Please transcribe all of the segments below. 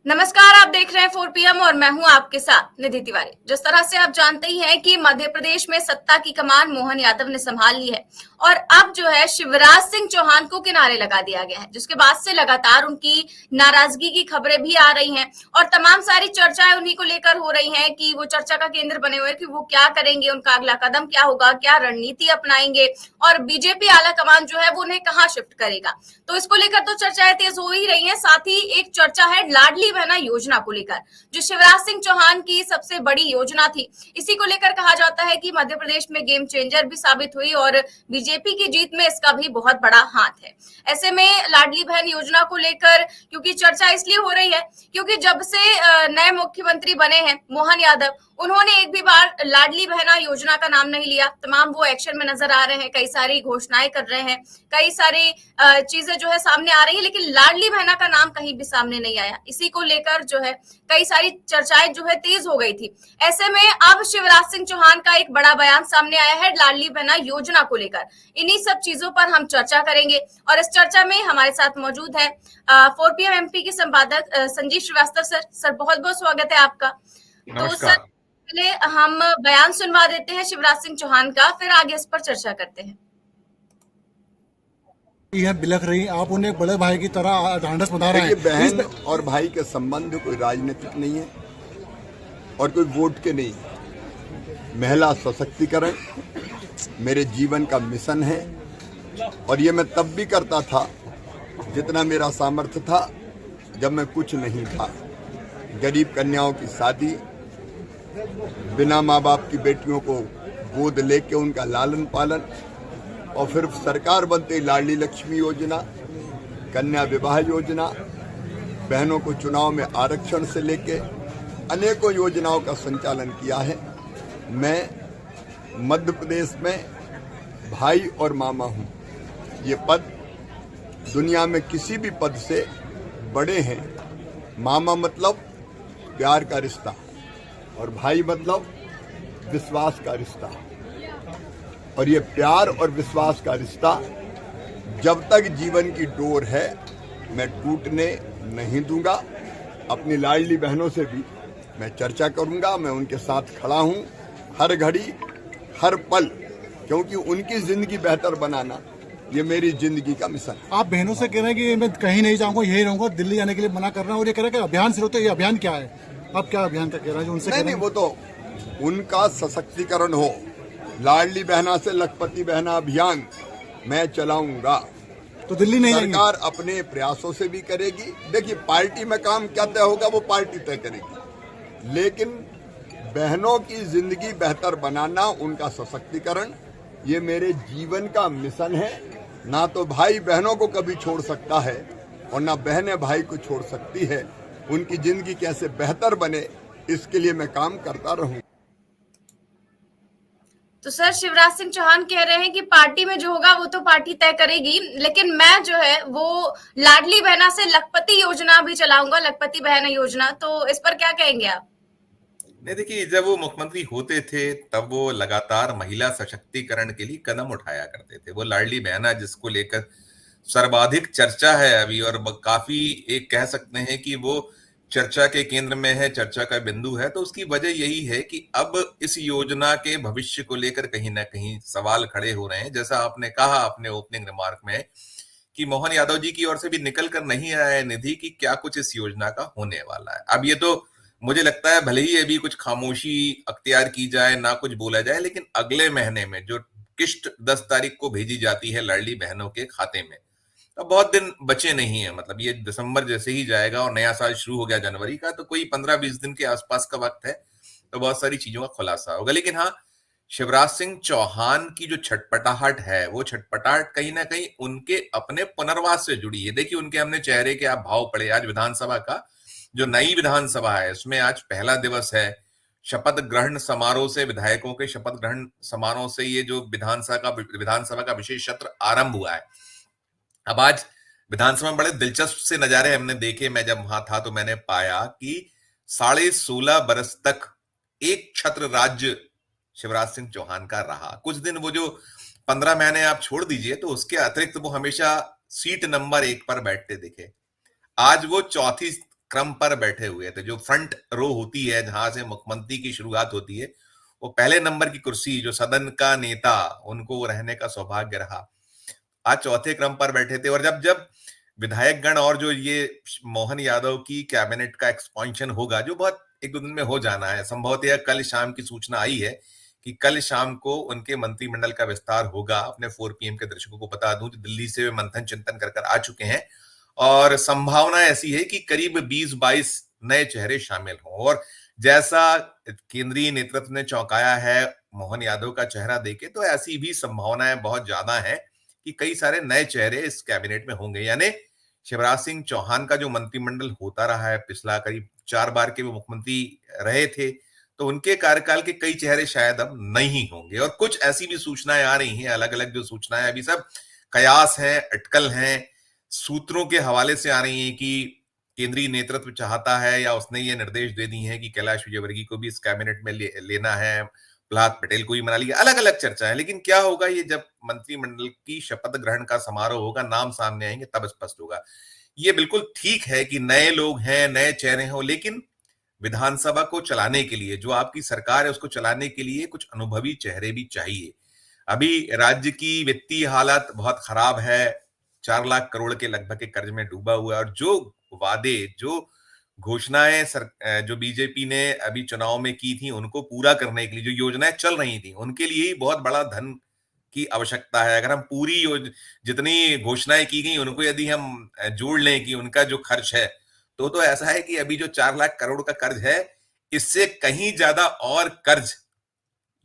नमस्कार, आप देख रहे हैं 4 PM और मैं हूं आपके साथ निधि तिवारी। जिस तरह से आप जानते ही हैं कि मध्य प्रदेश में सत्ता की कमान मोहन यादव ने संभाल ली है और अब जो है शिवराज सिंह चौहान को किनारे लगा दिया गया है, जिसके बाद से लगातार उनकी नाराजगी की खबरें भी आ रही हैं और तमाम सारी चर्चाएं उन्हीं को लेकर हो रही हैं कि वो चर्चा का केंद्र बने हुए हैं कि वो क्या करेंगे, उनका अगला कदम क्या होगा, क्या रणनीति अपनाएंगे और बीजेपी आला कमान जो है वो उन्हें कहाँ शिफ्ट करेगा। तो इसको लेकर तो चर्चाएं तेज हो ही रही हैं। साथ ही एक चर्चा है लाडली बहना योजना को लेकर, जो शिवराज सिंह चौहान की सबसे बड़ी योजना थी। इसी को लेकर कहा जाता है कि मध्य प्रदेश में गेम चेंजर भी साबित हुई और बीजेपी की जीत में इसका भी बहुत बड़ा हाथ है। ऐसे में लाडली बहन योजना को लेकर क्योंकि चर्चा इसलिए हो रही है क्योंकि जब से नए मुख्यमंत्री बने हैं मोहन यादव, उन्होंने एक भी बार लाडली बहना योजना का नाम नहीं लिया। तमाम वो एक्शन में नजर आ रहे हैं, कई सारी घोषणाएं कर रहे हैं, कई सारी चीजें जो है सामने आ रही है, लेकिन लाडली बहना का नाम कहीं भी सामने नहीं आया। इसी को लेकर जो है कई सारी चर्चाएं जो है तेज हो गई थी। ऐसे में अब शिवराज सिंह चौहान का एक बड़ा बयान सामने आया है लाडली बहना योजना को लेकर। इन्हीं सब चीजों पर हम चर्चा करेंगे और इस चर्चा में हमारे साथ मौजूद है 4 PM MP के संपादक संजीव श्रीवास्तव सर। सर, बहुत बहुत स्वागत है आपका। तो सर, नमस्कार। पहले हम बयान सुनवा देते हैं शिवराज सिंह चौहान का, फिर आगे इस पर चर्चा करते हैं। यह बिलख रही, आप उन्हें बड़े भाई की तरह ढांढस बंधा रहे देखिए, हैं। बहन और भाई के संबंध कोई राजनीतिक नहीं है और कोई वोट के नहीं है। महिला सशक्तिकरण मेरे जीवन का मिशन है और ये मैं तब भी करता था जितना मेरा सामर्थ्य था, जब मैं कुछ नहीं था। गरीब कन्याओं की शादी, बिना माँ बाप की बेटियों को गोद लेके उनका लालन पालन, और फिर सरकार बनते ही लाडली लक्ष्मी योजना, कन्या विवाह योजना, बहनों को चुनाव में आरक्षण से लेके अनेकों योजनाओं का संचालन किया है। मैं मध्य प्रदेश में भाई और मामा हूँ। ये पद दुनिया में किसी भी पद से बड़े हैं। मामा मतलब प्यार का रिश्ता और भाई मतलब विश्वास का रिश्ता, और ये प्यार और विश्वास का रिश्ता जब तक जीवन की डोर है मैं टूटने नहीं दूंगा। अपनी लाडली बहनों से भी मैं चर्चा करूंगा, मैं उनके साथ खड़ा हूं हर घड़ी हर पल, क्योंकि उनकी जिंदगी बेहतर बनाना ये मेरी जिंदगी का मिशन है। आप बहनों से कह रहे हैं कि मैं कहीं नहीं जाऊंगा, यही रहूंगा, दिल्ली जाने के लिए मना कर रहे हैं और ये कह रहे हैं कि अभियान शुरू होता है। ये अभियान क्या है? आप क्या अभियान का कह रहे हैं जो उनसे नहीं, वो तो उनका सशक्तिकरण हो। लाडली बहना से लखपति बहना अभियान मैं चलाऊंगा, तो दिल्ली नहीं जाएंगे? सरकार अपने प्रयासों से भी करेगी। देखिए, पार्टी में काम क्या तय होगा वो पार्टी तय करेगी, लेकिन बहनों की जिंदगी बेहतर बनाना, उनका सशक्तिकरण, ये मेरे जीवन का मिशन है। ना तो भाई बहनों को कभी छोड़ सकता है और ना बहनें भाई को छोड़ सकती है। उनकी जिंदगी कैसे बेहतर बने, इसके लिए मैं काम करता रहूं। तो सर, शिवराज सिंह चौहान कह रहे हैं कि पार्टी में जो होगा वो तो पार्टी तय करेगी, लेकिन मैं जो है वो लाडली बहना से लखपति योजना भी चलाऊंगा, लखपति बहना योजना। तो इस पर क्या कहेंगे आप? नहीं, देखिए, जब वो मुख्यमंत्री होते थे तब वो लगातार महिला सशक्तिकरण के लिए कदम उठाया करते थे। वो लाडली बहना जिसको लेकर सर्वाधिक चर्चा है अभी, और काफी एक कह सकते हैं कि वो चर्चा के केंद्र में है, चर्चा का बिंदु है, तो उसकी वजह यही है कि अब इस योजना के भविष्य को लेकर कहीं ना कहीं सवाल खड़े हो रहे हैं। जैसा आपने कहा अपने ओपनिंग रिमार्क में कि मोहन यादव जी की ओर से भी निकल कर नहीं आया है निधि कि क्या कुछ इस योजना का होने वाला है। अब ये तो मुझे लगता है भले ही अभी कुछ खामोशी अख्तियार की जाए, ना कुछ बोला जाए, लेकिन अगले महीने में जो किश्त 10 तारीख को भेजी जाती है लाडली बहनों के खाते में, अब बहुत दिन बचे नहीं है। मतलब ये दिसंबर जैसे ही जाएगा और नया साल शुरू हो गया जनवरी का, तो कोई 15-20 दिन के आसपास का वक्त है, तो बहुत सारी चीजों का खुलासा होगा। लेकिन हाँ, शिवराज सिंह चौहान की जो छटपटाहट है, वो छटपटाहट कहीं ना कहीं उनके अपने पुनर्वास से जुड़ी है। देखिए, उनके हमने चेहरे के आप भाव पड़े। आज विधानसभा का जो नई विधानसभा है उसमें आज पहला दिवस है। शपथ ग्रहण समारोह से, विधायकों के शपथ ग्रहण समारोह से ये जो विधानसभा का विशेष सत्र आरंभ हुआ है। अब आज विधानसभा में बड़े दिलचस्प से नजारे हमने देखे। मैं जब वहां था तो मैंने पाया कि 16.5 बरस तक एक छत्र राज्य शिवराज सिंह चौहान का रहा। कुछ दिन वो जो 15 महीने आप छोड़ दीजिए, तो उसके अतिरिक्त वो हमेशा सीट नंबर 1 पर बैठते दिखे। आज वो चौथी क्रम पर बैठे हुए थे। जो फ्रंट रो होती है जहां से मुख्यमंत्री की शुरुआत होती है, वो पहले नंबर की कुर्सी जो सदन का नेता, उनको रहने का सौभाग्य रहा, आज चौथे क्रम पर बैठे थे। और जब जब विधायक गण और जो ये मोहन यादव की कैबिनेट का एक्सपेंशन होगा, जो बहुत एक दो दिन में हो जाना है, संभवतः कल शाम की सूचना आई है कि कल शाम को उनके मंत्रिमंडल का विस्तार होगा। अपने 4 PM के दर्शकों को बता दूं, दिल्ली से वे मंथन चिंतन कर कर आ चुके हैं और संभावना ऐसी है कि करीब 20-22 नए चेहरे शामिल हों। और जैसा केंद्रीय नेतृत्व ने चौंकाया है मोहन यादव का चेहरा देके, तो ऐसी भी संभावनाएं बहुत ज्यादा है कि कई सारे नए चेहरे इस कैबिनेट में होंगे। यानी शिवराज सिंह चौहान का जो मंत्रिमंडल होता रहा है, पिछला करीब 4 बार के वो मुख्यमंत्री रहे थे, तो उनके कार्यकाल के कई चेहरे शायद अब नहीं होंगे। और कुछ ऐसी भी सूचनाएं आ रही हैं, अलग अलग जो सूचनाएं अभी सब कयास हैं, अटकल हैं, सूत्रों के हवाले से आ रही हैं कि केंद्रीय नेतृत्व चाहता है या उसने ये निर्देश दे दी है कि कैलाश विजयवर्गीय को भी इस कैबिनेट में लेना है, प्रहलाद पटेल को भी मना लिया। अलग अलग चर्चा है, लेकिन क्या होगा ये जब मंत्रिमंडल की शपथ ग्रहण का समारोह होगा, नाम सामने आएंगे, तब स्पष्ट होगा। ये बिल्कुल ठीक है कि नए लोग हैं, नए चेहरे हो, लेकिन विधानसभा को चलाने के लिए, जो आपकी सरकार है उसको चलाने के लिए कुछ अनुभवी चेहरे भी चाहिए। अभी राज्य की वित्तीय हालत बहुत खराब है, 4 लाख करोड़ के लगभग के कर्ज में डूबा हुआ है। और जो वादे, जो घोषणाएं जो बीजेपी ने अभी चुनाव में की थी, उनको पूरा करने के लिए जो योजनाएं चल रही थी, उनके लिए ही बहुत बड़ा धन की आवश्यकता है। अगर हम पूरी जितनी घोषणाएं की गई उनको यदि हम जोड़ लें कि उनका जो खर्च है, तो ऐसा है कि अभी जो 4 लाख करोड़ का कर्ज है, इससे कहीं ज्यादा और कर्ज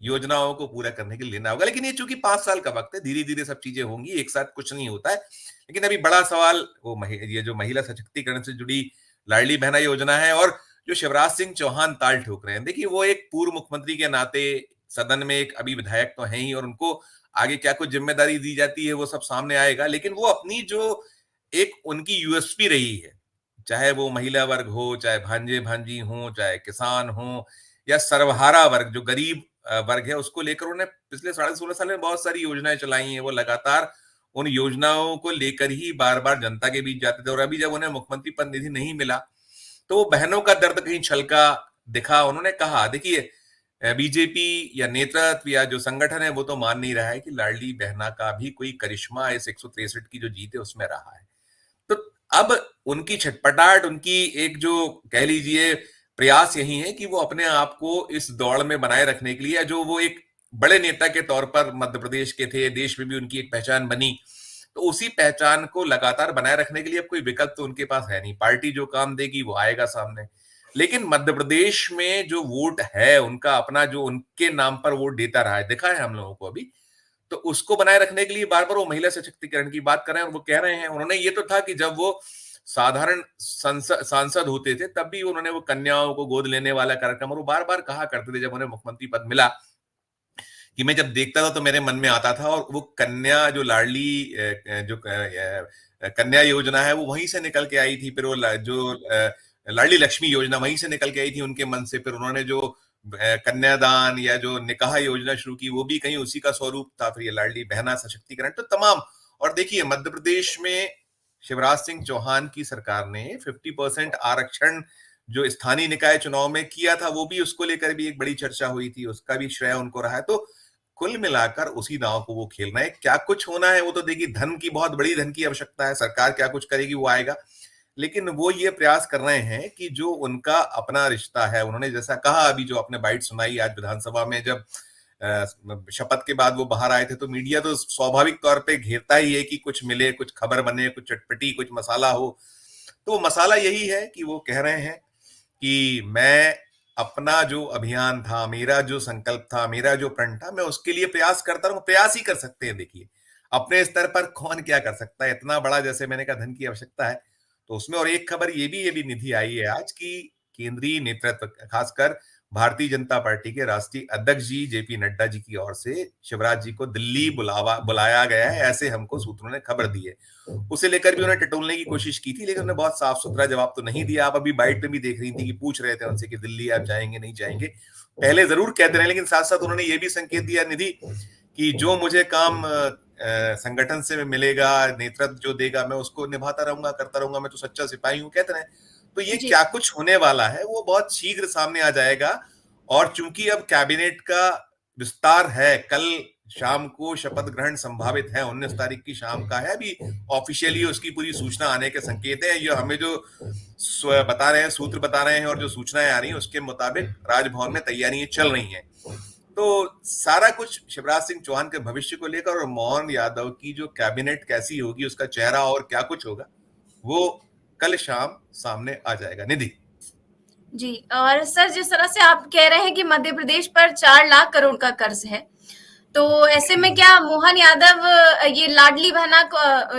योजनाओं को पूरा करने के लिए लेना होगा। लेकिन ये चूंकि 5 साल का वक्त है, धीरे धीरे सब चीजें होंगी, एक साथ कुछ नहीं होता है। लेकिन अभी बड़ा सवाल वो ये जो महिला सशक्तिकरण से जुड़ी लाडली बहना योजना है, और जो शिवराज सिंह चौहान ताल ठोक रहे हैं। देखिए, वो एक पूर्व मुख्यमंत्री के नाते सदन में एक अभी विधायक तो हैं ही, और उनको आगे क्या कुछ जिम्मेदारी दी जाती है वो सब सामने आएगा। लेकिन वो अपनी जो एक उनकी यूएसपी रही है, चाहे वो महिला वर्ग हो, चाहे भांजे भांजी हो, चाहे किसान हो, या सर्वहारा वर्ग जो गरीब वर्ग है, उसको लेकर उन्होंने पिछले 16.5 साल में बहुत सारी योजनाएं चलाई हैं। वो लगातार उन योजनाओं को लेकर ही बार बार जनता के बीच जाते थे। और अभी जब उन्हें मुख्यमंत्री पद निधि नहीं मिला, तो वो बहनों का दर्द कहीं छलका दिखा। उन्होंने कहा, देखिए, बीजेपी या नेतृत्व या जो संगठन है वो तो मान नहीं रहा है कि लाडली बहना का भी कोई करिश्मा इस 163 की जो जीत है उसमें रहा है। तो अब उनकी छटपटाहट, उनकी एक जो कह लीजिए प्रयास यही है कि वो अपने आप को इस दौड़ में बनाए रखने के लिए, जो वो एक बड़े नेता के तौर पर मध्य प्रदेश के थे, देश में भी उनकी एक पहचान बनी, तो उसी पहचान को लगातार बनाए रखने के लिए अब कोई विकल्प तो उनके पास है नहीं। पार्टी जो काम देगी वो आएगा सामने। लेकिन मध्य प्रदेश में जो वोट है उनका अपना, जो उनके नाम पर वोट देता रहा है, देखा है हम लोगों को अभी, तो उसको बनाए रखने के लिए बार बार वो महिला सशक्तिकरण की बात कर रहे हैं। और वो कह रहे हैं, उन्होंने ये तो था कि जब वो साधारण सांसद होते थे तब भी उन्होंने वो कन्याओं को गोद लेने वाला कार्यक्रम, और वो बार बार कहा करते थे जब उन्हें मुख्यमंत्री पद मिला, कि मैं जब देखता था तो मेरे मन में आता था। और वो कन्या जो लाडली जो कन्या योजना है वो वहीं से निकल के आई थी। फिर वो जो लाडली लक्ष्मी योजना वहीं से निकल के आई थी उनके मन से। फिर उन्होंने जो कन्यादान या जो निकाह योजना शुरू की वो भी कहीं उसी का स्वरूप था। फिर ये लाडली बहना सशक्तिकरण, तो तमाम। और देखिए, मध्य प्रदेश में शिवराज सिंह चौहान की सरकार ने 50% आरक्षण जो स्थानीय निकाय चुनाव में किया था, वो भी, उसको लेकर भी एक बड़ी चर्चा हुई थी, उसका भी श्रेय उनको रहा है। तो कुल मिलाकर उसी दांव को वो खेल रहे हैं। क्या कुछ होना है वो तो देखिए, धन की, बहुत बड़ी धन की आवश्यकता है, सरकार क्या कुछ करेगी वो आएगा। लेकिन वो ये प्रयास कर रहे हैं कि जो उनका अपना रिश्ता है, उन्होंने जैसा कहा अभी, जो आपने बाइट सुनाई आज विधानसभा में, जब शपथ के बाद वो बाहर आए थे, तो मीडिया तो स्वाभाविक तौर पे घेरता ही है कि कुछ मिले, कुछ खबर बने, कुछ चटपटी, कुछ मसाला हो। तो मसाला यही है कि वो कह रहे हैं कि मैं अपना जो अभियान था, मेरा जो संकल्प था, मेरा जो प्रण था, मैं उसके लिए प्रयास करता रहूं। प्रयास ही कर सकते हैं। देखिए, अपने स्तर पर कौन क्या कर सकता है, इतना बड़ा, जैसे मैंने कहा, धन की आवश्यकता है तो उसमें। और एक खबर ये भी निधि आई है आज की, केंद्रीय नेतृत्व, खासकर भारतीय जनता पार्टी के राष्ट्रीय अध्यक्ष जी जेपी नड्डा जी की ओर से शिवराज जी को दिल्ली बुलाया गया है, ऐसे हमको सूत्रों ने खबर दी है। उसे लेकर भी उन्हें टटोलने की कोशिश की थी, लेकिन उन्होंने बहुत साफ सुथरा जवाब तो नहीं दिया। आप अभी बाइट में भी देख रही थी कि पूछ रहे थे उनसे कि दिल्ली आप जाएंगे नहीं जाएंगे। पहले जरूर कहते रहे, लेकिन साथ साथ उन्होंने ये भी संकेत दिया निधि कि जो मुझे काम संगठन से मिलेगा, नेतृत्व जो देगा, मैं उसको निभाता रहूंगा, करता रहूंगा, मैं तो सच्चा सिपाही हूं, कहते रहे। तो ये जी। क्या कुछ होने वाला है वो बहुत शीघ्र सामने आ जाएगा। और चूंकि अब कैबिनेट का विस्तार है, कल शाम को शपथ ग्रहण संभावित है, 19 तारीख की शाम का है, अभी ऑफिशियली उसकी पूरी सूचना आने के संकेत है। ये हमें जो बता रहे हैं, सूत्र बता रहे हैं और जो सूचनाएं आ रही हैं उसके मुताबिक राजभवन में तैयारियां चल रही हैं। तो सारा कुछ शिवराज सिंह चौहान के भविष्य को लेकर और मोहन यादव की जो कैबिनेट कैसी होगी, उसका चेहरा और क्या कुछ होगा, वो कल शाम सामने आ जाएगा। निधि जी, और सर जिस तरह से आप कह रहे हैं कि मध्य प्रदेश पर 4 लाख करोड़ का कर्ज है, तो ऐसे में क्या मोहन यादव ये लाडली बहना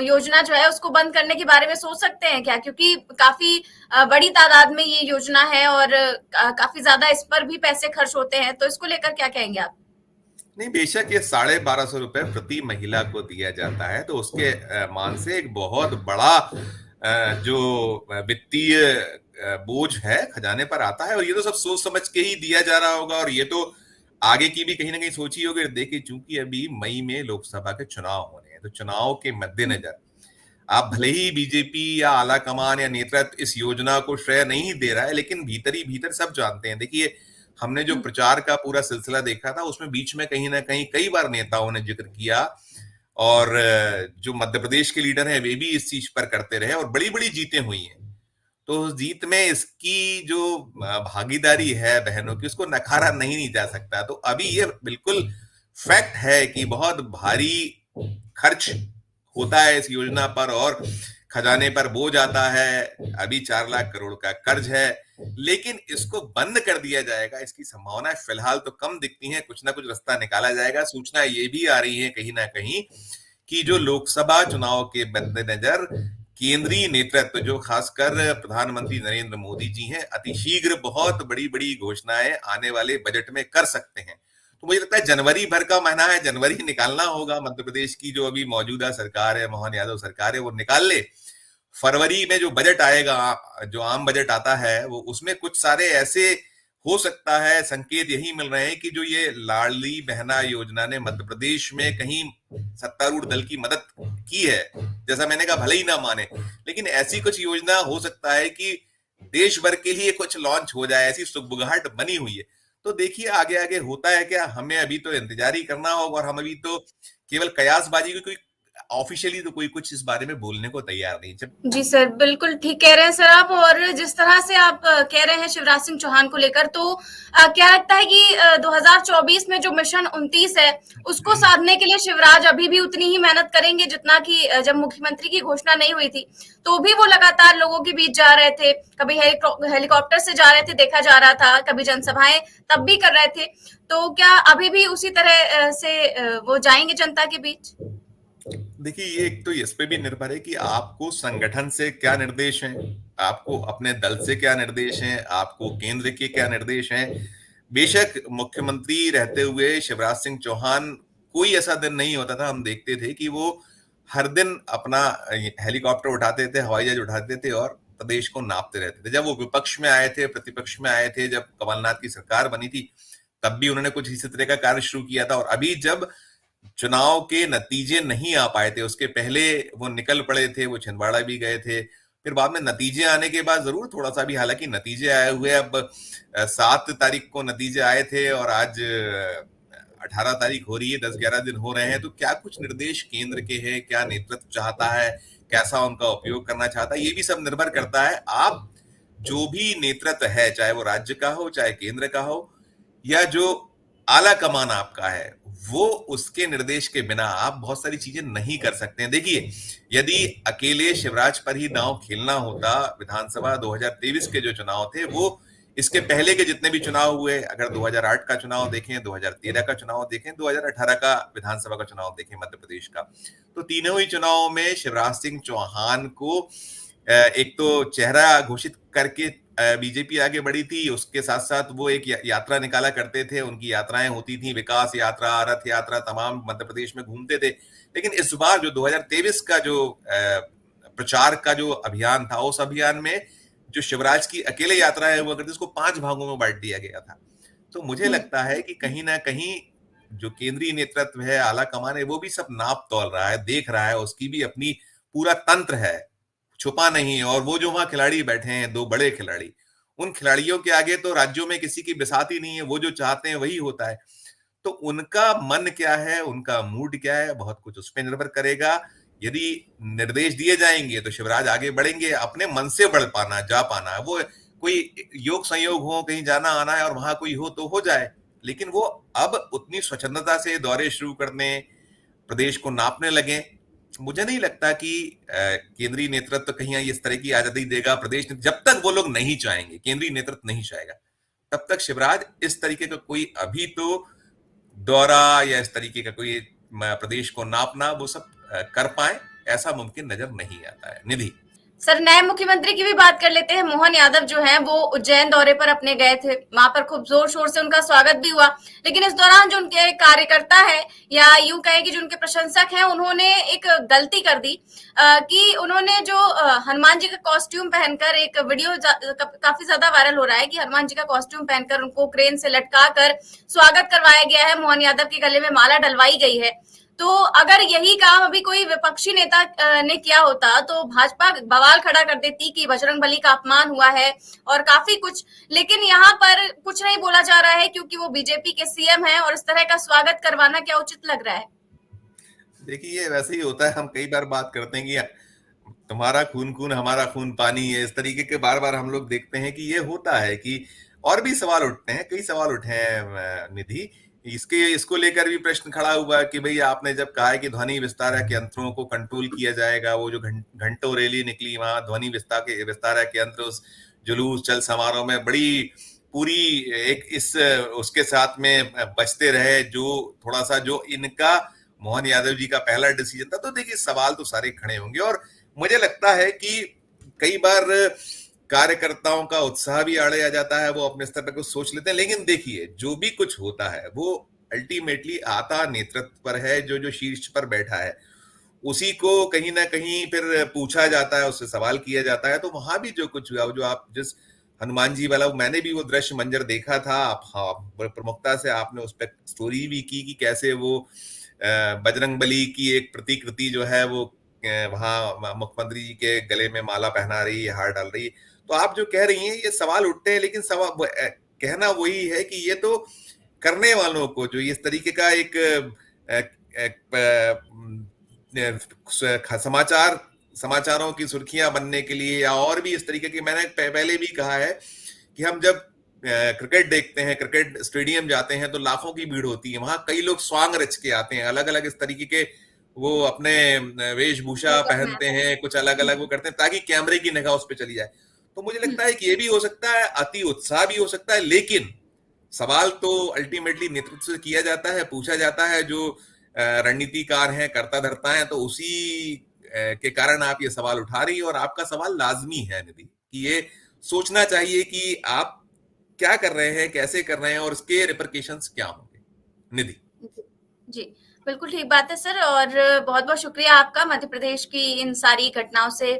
योजना जो है उसको बंद करने के बारे में सोच सकते हैं क्या? क्योंकि काफी बड़ी तादाद में ये योजना है और काफी ज्यादा इस पर भी पैसे खर्च होते हैं, तो इसको लेकर क्या कहेंगे आप? नहीं, बेशक ये 1250 रुपए प्रति महिला को दिया जाता है, तो उसके मान से एक बहुत बड़ा जो वित्तीय बोझ है खजाने पर आता है। और ये तो सब सोच समझ के ही दिया जा रहा होगा, और ये तो आगे की भी कहीं ना कहीं सोची होगी। देखिए, चूंकि अभी मई में लोकसभा के चुनाव होने हैं, तो चुनाव के मद्देनजर आप भले ही बीजेपी या आला कमान या नेतृत्व इस योजना को श्रेय नहीं दे रहा है, लेकिन भीतर ही भीतर सब जानते हैं। देखिए, हमने जो प्रचार का पूरा सिलसिला देखा था, उसमें बीच में कहीं ना कहीं कई बार नेताओं ने जिक्र किया, और जो मध्य प्रदेश के लीडर हैं वे भी इस चीज पर करते रहे, और बड़ी बड़ी जीतें हुई हैं। तो उस जीत में इसकी जो भागीदारी है बहनों की, उसको नकारा नहीं जा सकता। तो अभी ये बिल्कुल फैक्ट है कि बहुत भारी खर्च होता है इस योजना पर, और खजाने पर बोझ आता है। अभी 4 लाख करोड़ का कर्ज है, लेकिन इसको बंद कर दिया जाएगा, इसकी संभावना फिलहाल तो कम दिखती है। कुछ ना कुछ रास्ता निकाला जाएगा। सूचना ये भी आ रही है कहीं ना कहीं कि जो लोकसभा चुनाव के मद्देनजर केंद्रीय नेतृत्व, जो खासकर प्रधानमंत्री नरेंद्र मोदी जी हैं, अतिशीघ्र बहुत बड़ी बड़ी घोषणाएं आने वाले बजट में कर सकते हैं। तो मुझे लगता है जनवरी भर का महीना है, जनवरी निकालना होगा। मध्य प्रदेश की जो अभी मौजूदा सरकार है, मोहन यादव सरकार है, वो निकाल ले। फरवरी में जो बजट आएगा, जो आम बजट आता है, वो उसमें कुछ सारे ऐसे हो सकता है, संकेत यही मिल रहे हैं कि जो ये लाडली बहना योजना ने मध्य प्रदेश में कहीं सत्तारूढ़ दल की मदद की है, जैसा मैंने कहा, भले ही ना माने, लेकिन ऐसी कुछ योजना हो सकता है कि देश भर के लिए कुछ लॉन्च हो जाए, ऐसी सुगबुगाहट बनी हुई है। तो देखिए आगे आगे होता है क्या, हमें अभी तो इंतजार ही करना होगा, और हम अभी तो केवल कयासबाजी की, कोई ऑफिशियली तो कोई कुछ इस बारे में बोलने को तैयार नहीं। जब जी सर, बिल्कुल ठीक कह रहे हैं सर आप। और जिस तरह से आप कह रहे हैं शिवराज सिंह चौहान को लेकर, तो क्या लगता है कि 2024 में जो मिशन 29 है उसको साधने के लिए शिवराज अभी भी उतनी ही मेहनत करेंगे जितना कि जब मुख्यमंत्री की घोषणा नहीं हुई थी तो भी वो लगातार लोगों के बीच जा रहे थे, कभी हेलीकॉप्टर से जा रहे थे, देखा जा रहा था, कभी जनसभाएं तब भी कर रहे थे। तो क्या अभी भी उसी तरह से वो जाएंगे जनता के बीच? देखिए, ये एक तो इस पे भी निर्भर है कि आपको संगठन से क्या निर्देश हैं, आपको अपने दल से क्या निर्देश हैं, आपको केंद्र के क्या निर्देश हैं। बेशक मुख्यमंत्री रहते हुए शिवराज सिंह चौहान, कोई ऐसा दिन नहीं होता था, हम देखते थे कि वो हर दिन अपना हेलीकॉप्टर उठाते थे, हवाई जहाज उठाते थे और प्रदेश को नापते रहते थे। जब वो विपक्ष में आए थे, प्रतिपक्ष में आए थे, जब कमलनाथ की सरकार बनी थी, तब भी उन्होंने कुछ इसी तरह का कार्य शुरू किया था। और अभी जब चुनाव के नतीजे नहीं आ पाए थे, उसके पहले वो निकल पड़े थे, वो छिंदवाड़ा भी गए थे, फिर बाद में नतीजे आने के बाद जरूर थोड़ा सा भी, हालांकि नतीजे आए हुए अब 7 तारीख को नतीजे आए थे और आज 18 तारीख हो रही है, 10-11 दिन हो रहे हैं। तो क्या कुछ निर्देश केंद्र के हैं, क्या नेतृत्व चाहता है, कैसा उनका उपयोग करना चाहता है, ये भी सब निर्भर करता है। आप जो भी नेतृत्व है, चाहे वो राज्य का हो, चाहे केंद्र का हो, या जो आला कमान आपका है, वो उसके निर्देश के बिना आप बहुत सारी चीजें नहीं कर सकते हैं। देखिए, यदि अकेले शिवराज पर ही दांव खेलना होता, विधानसभा 2023 के जो चुनाव थे, वो इसके पहले के जितने भी चुनाव हुए, अगर 2008 का चुनाव देखें, 2013 का चुनाव देखें, 2018 का विधानसभा का चुनाव देखें मध्य प्रदेश का, तो तीनों ही चुनावों में शिवराज सिंह चौहान को एक तो चेहरा घोषित करके बीजेपी आगे बढ़ी थी, उसके साथ साथ वो एक यात्रा निकाला करते थे, उनकी यात्राएं होती थी, विकास यात्रा, रथ यात्रा, तमाम मध्य प्रदेश में घूमते थे। लेकिन इस बार जो 2023 का जो प्रचार का जो अभियान था, उस अभियान में जो शिवराज की अकेले यात्राएं हुआ करती, उसको 5 भागों में बांट दिया गया था। तो मुझे लगता है कि कहीं ना कहीं जो केंद्रीय नेतृत्व है, आला कमान है, वो भी सब नाप तौल रहा है, देख रहा है, उसकी भी अपनी पूरा तंत्र है, छुपा नहीं। और वो जो वहां खिलाड़ी बैठे हैं, दो बड़े खिलाड़ी, उन खिलाड़ियों के आगे तो राज्यों में किसी की बिसात ही नहीं है। वो जो चाहते हैं वही होता है। तो उनका मन क्या है, उनका मूड क्या है, बहुत कुछ उस पर निर्भर करेगा। यदि निर्देश दिए जाएंगे तो शिवराज आगे बढ़ेंगे। अपने मन से बढ़ पाना, जा पाना, वो कोई योग संयोग हो, कहीं जाना आना है और वहां कोई हो तो हो जाए, लेकिन वो अब उतनी स्वच्छंदता से दौरे शुरू करने, प्रदेश को नापने लगे। मुझे नहीं लगता कि केंद्रीय नेतृत्व कहीं इस तरह की आजादी देगा। प्रदेश जब तक वो लोग नहीं चाहेंगे, केंद्रीय नेतृत्व नहीं चाहेगा, तब तक शिवराज इस तरीके का कोई अभी तो दौरा या इस तरीके का कोई प्रदेश को नापना वो सब कर पाए, ऐसा मुमकिन नजर नहीं आता है। निधि, सर, नए मुख्यमंत्री की भी बात कर लेते हैं। मोहन यादव जो हैं वो उज्जैन दौरे पर अपने गए थे, वहां पर खूब जोर शोर से उनका स्वागत भी हुआ, लेकिन इस दौरान जो उनके कार्यकर्ता है या यूं कहें कि जो उनके प्रशंसक हैं, उन्होंने एक गलती कर दी कि उन्होंने जो हनुमान जी का कॉस्ट्यूम पहनकर, एक वीडियो काफी ज्यादा वायरल हो रहा है कि हनुमान जी का कॉस्ट्यूम पहनकर उनको क्रेन से लटका कर स्वागत करवाया गया है, मोहन यादव के गले में माला डलवाई गई है। तो अगर यही काम अभी कोई विपक्षी नेता ने किया होता तो भाजपा बवाल खड़ा कर देती कि बजरंगबली का अपमान हुआ है और काफी कुछ, लेकिन यहाँ पर कुछ नहीं बोला जा रहा है क्योंकि वो बीजेपी के सीएम हैं और इस तरह का स्वागत करवाना क्या उचित लग रहा है? देखिए, ये वैसे ही होता है। हम कई बार बात करते हैं कि तुम्हारा खून खून हमारा खून पानी है, इस तरीके के बार बार हम लोग देखते हैं कि ये होता है कि और भी सवाल उठते हैं, कई सवाल उठे हैं निधि। इसको लेकर भी प्रश्न खड़ा हुआ कि भाई आपने जब कहा है कि ध्वनि विस्तारक यंत्रों को कंट्रोल किया जाएगा, वो जो घंटों रैली निकली वहां ध्वनि विस्तारक यंत्र उस जुलूस चल समारोह में बड़ी पूरी एक इस उसके साथ में बचते रहे, जो थोड़ा सा जो इनका मोहन यादव जी का पहला डिसीजन था। तो देखिए, सवाल तो सारे खड़े होंगे और मुझे लगता है कि कई बार कार्यकर्ताओं का उत्साह भी आड़े आ जाता है, वो अपने स्तर पर कुछ सोच लेते हैं। लेकिन देखिए, जो भी कुछ होता है वो अल्टीमेटली आता नेतृत्व पर है, जो जो शीर्ष पर बैठा है उसी को कहीं ना कहीं फिर पूछा जाता है, उससे सवाल किया जाता है। तो वहां भी जो कुछ हुआ, जो आप जिस हनुमान जी वाला, मैंने भी वो दृश्य मंजर देखा था। आप, हाँ, प्रमुखता से आपने उस पर स्टोरी भी की कि कैसे वो बजरंगबली की एक प्रतिकृति जो है वो वहां मुख्यमंत्री जी के गले में माला पहना रही है, हार डाल रही है। तो आप जो कह रही हैं ये सवाल उठते हैं, लेकिन सवाल कहना वही है कि ये तो करने वालों को जो इस तरीके का समाचारों की सुर्खियां बनने के लिए, या और भी इस तरीके की, मैंने पहले भी कहा है कि हम जब क्रिकेट देखते हैं, क्रिकेट स्टेडियम जाते हैं तो लाखों की भीड़ होती है, वहां कई लोग स्वांग रच के आते हैं, अलग अलग इस तरीके के वो अपने वेशभूषा पहनते हैं, कुछ अलग अलग वो करते हैं ताकि कैमरे की निगाह उस पर चली जाए। तो मुझे लगता है कि ये भी हो सकता है, अति उत्साह भी हो सकता है, लेकिन सवाल तो अल्टीमेटली नेतृत्व से किया जाता है, पूछा जाता है। जो रणनीतिकार हैं, कर्ता धर्ता हैं, तो उसी के कारण आप ये सवाल उठा रही है। और आपका सवाल लाजमी है निधि कि ये सोचना चाहिए कि आप क्या कर रहे हैं, कैसे कर रहे हैं और इसके रिपरकेशंस क्या होंगे। निधि जी, बिल्कुल ठीक बात है सर, और बहुत बहुत शुक्रिया आपका मध्य प्रदेश की इन सारी घटनाओं से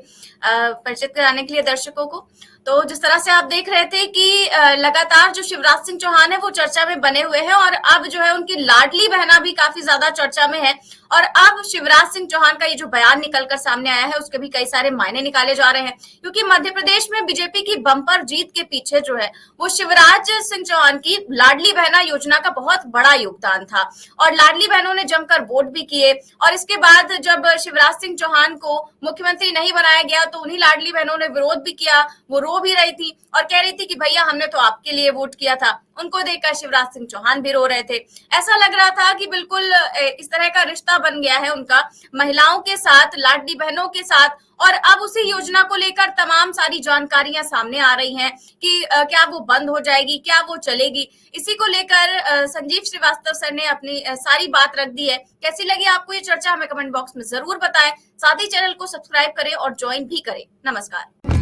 परिचित कराने के लिए दर्शकों को। तो जिस तरह से आप देख रहे थे कि लगातार जो शिवराज सिंह चौहान है वो चर्चा में बने हुए हैं और अब जो है उनकी लाडली बहना भी काफी ज्यादा चर्चा में है। और अब शिवराज सिंह चौहान का ये जो बयान निकलकर सामने आया है उसके भी कई सारे मायने निकाले जा रहे हैं, क्योंकि मध्य प्रदेश में बीजेपी की बम्पर जीत के पीछे जो है वो शिवराज सिंह चौहान की लाडली बहना योजना का बहुत बड़ा योगदान था और लाडली बहनों ने जमकर वोट भी किए। और इसके बाद जब शिवराज सिंह चौहान को मुख्यमंत्री नहीं बनाया गया तो उन्हीं लाडली बहनों ने विरोध भी किया, वो रो भी रही थी और कह रही थी कि भैया हमने तो आपके लिए वोट किया था। उनको देखकर शिवराज सिंह चौहान भी रो रहे थे। ऐसा लग रहा था कि बिल्कुल इस तरह का रिश्ता बन गया है उनका महिलाओं के साथ, लाडली बहनों के साथ। और अब उसी योजना को लेकर तमाम सारी जानकारियां सामने आ रही हैं कि क्या वो बंद हो जाएगी, क्या वो चलेगी। इसी को लेकर संजीव श्रीवास्तव सर ने अपनी सारी बात रख दी है। कैसी लगी आपको ये चर्चा, हमें कमेंट बॉक्स में जरूर बताएं। साथ ही चैनल को सब्सक्राइब करें और ज्वाइन भी करें। नमस्कार।